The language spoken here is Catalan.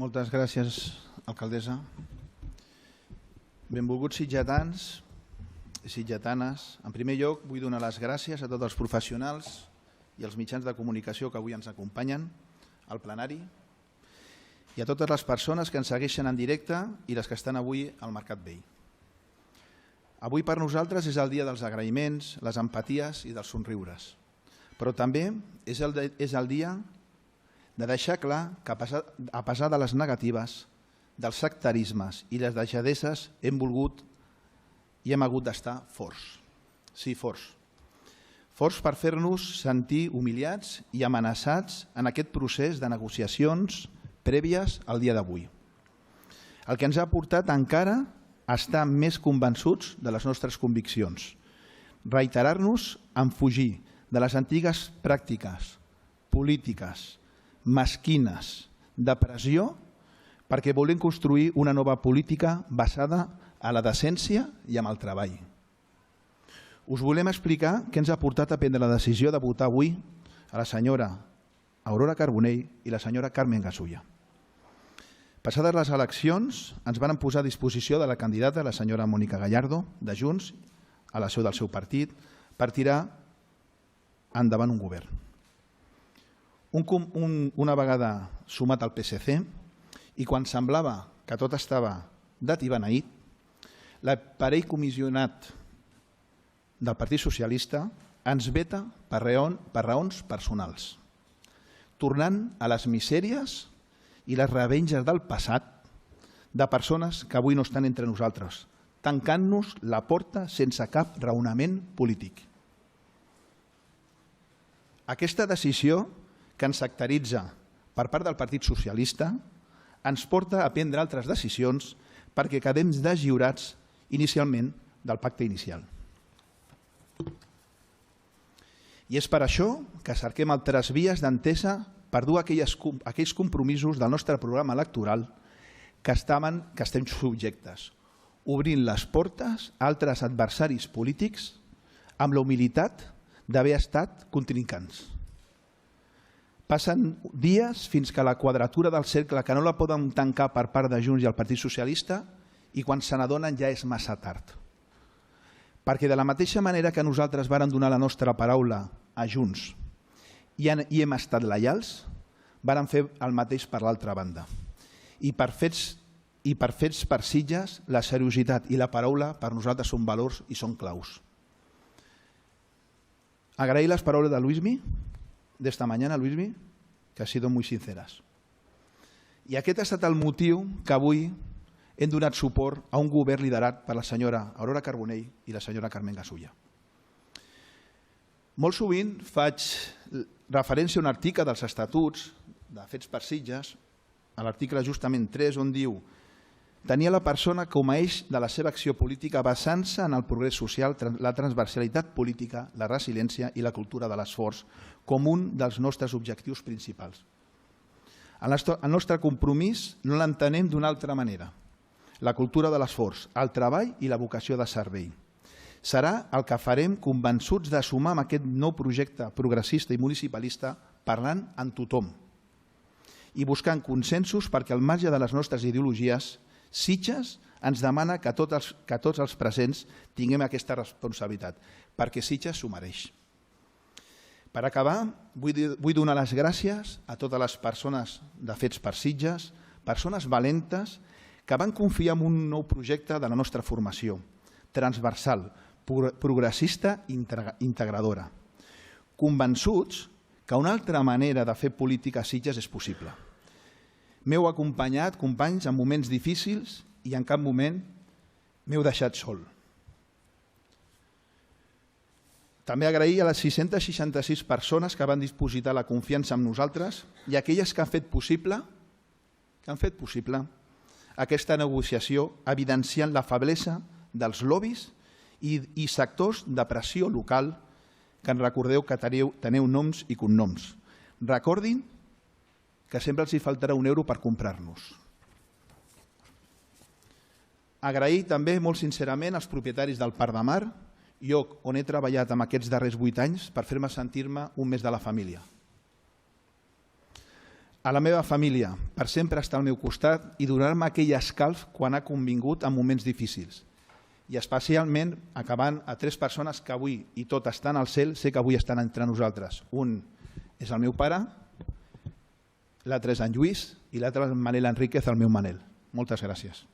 Moltes gràcies, alcaldessa. Benvolguts sitgetans i sitgetanes. En primer lloc, vull donar les gràcies a tots els professionals i els mitjans de comunicació que avui ens acompanyen al plenari i a totes les persones que ens segueixen en directe i les que estan avui al Mercat Vell. Avui per nosaltres és el dia dels agraïments, les empaties i dels somriures, però també és el dia de deixar clar que a pesar de les negatives, dels sectarismes i les deixadesses hem volgut i hem hagut d'estar forts. Sí, forts. Forts per fer-nos sentir humiliats i amenaçats en aquest procés de negociacions prèvies al dia d'avui. El que ens ha portat encara a estar més convençuts de les nostres conviccions, reiterar-nos en fugir de les antigues pràctiques polítiques, mesquines, de pressió, perquè volem construir una nova política basada a la decència i en el treball. Us volem explicar què ens ha portat a prendre la decisió de votar avui a la senyora Aurora Carbonell i la senyora Carmen Gasulla. Passades les eleccions, ens van posar a disposició de la candidata, la senyora Mònica Gallardo, de Junts, a la seu del seu partit, per tirar endavant un govern. Una vegada sumat al PSC, i quan semblava que tot estava dat i beneït, l'aparell comissionat del Partit Socialista ens veta per raons personals, tornant a les misèries i les revenges del passat de persones que avui no estan entre nosaltres, tancant-nos la porta sense cap raonament polític. Aquesta decisió que ens sectaritza per part del Partit Socialista ens porta a prendre altres decisions perquè quedem deslliurats inicialment del pacte inicial. I és per això que cerquem altres vies d'entesa per dur aquells compromisos del nostre programa electoral que estem subjectes, obrint les portes a altres adversaris polítics amb la humilitat d'haver estat contrincants. Passen dies fins que la quadratura del cercle, que no la poden tancar per part de Junts i el Partit Socialista, i quan se n'adonen ja és massa tard. Perquè de la mateixa manera que nosaltres vàrem donar la nostra paraula a Junts i hem estat lleials, vàrem fer el mateix per l'altra banda. I per fets per Sitges, la seriositat i la paraula per nosaltres són valors i són claus. Agrair les paraules de Luismi, de esta mañana, Luismi, que han sido muy sinceras. I aquest ha estat el motiu que avui hem donat suport a un govern liderat per la senyora Aurora Carbonell i la senyora Carmen Gasulla. Molt sovint faig referència a un article dels Estatuts de Fets per Sitges, a l'article justament 3, on diu: tenia la persona com a eix de la seva acció política basant-se en el progrés social, la transversalitat política, la resiliència i la cultura de l'esforç com un dels nostres objectius principals. El nostre compromís no l'entenem d'una altra manera. La cultura de l'esforç, el treball i la vocació de servei. Serà el que farem convençuts de sumar amb aquest nou projecte progressista i municipalista parlant amb tothom i buscant consensos perquè al marge de les nostres ideologies, Sitges ens demana que tots els presents tinguem aquesta responsabilitat, perquè Sitges s'ho mereix. Per acabar, vull donar les gràcies a totes les persones de Fets per Sitges, persones valentes que van confiar en un nou projecte de la nostra formació, transversal, progressista i integradora, convençuts que una altra manera de fer política a Sitges és possible. M'heu acompanyat, companys, en moments difícils i en cap moment m'heu deixat sol. També agrair a les 666 persones que van dipositar la confiança en nosaltres i aquelles que han fet possible aquesta negociació, evidenciant la feblesa dels lobbies i sectors de pressió local que recordeu que teniu noms i cognoms. Recordin que sempre els faltarà €1 per comprar-nos. Agrair també molt sincerament als propietaris del Parc de Mar, lloc on he treballat en aquests darrers 8 anys per fer-me sentir-me un més de la família. A la meva família, per sempre estar al meu costat i donar-me aquell escalf quan ha convingut en moments difícils. I especialment acabant a 3 persones que avui, i tot estan al cel, sé que avui estan entre nosaltres. Un és el meu pare, l'altre és en Lluís i l'altre és en Manel Enríquez, el meu Manel. Moltes gràcies.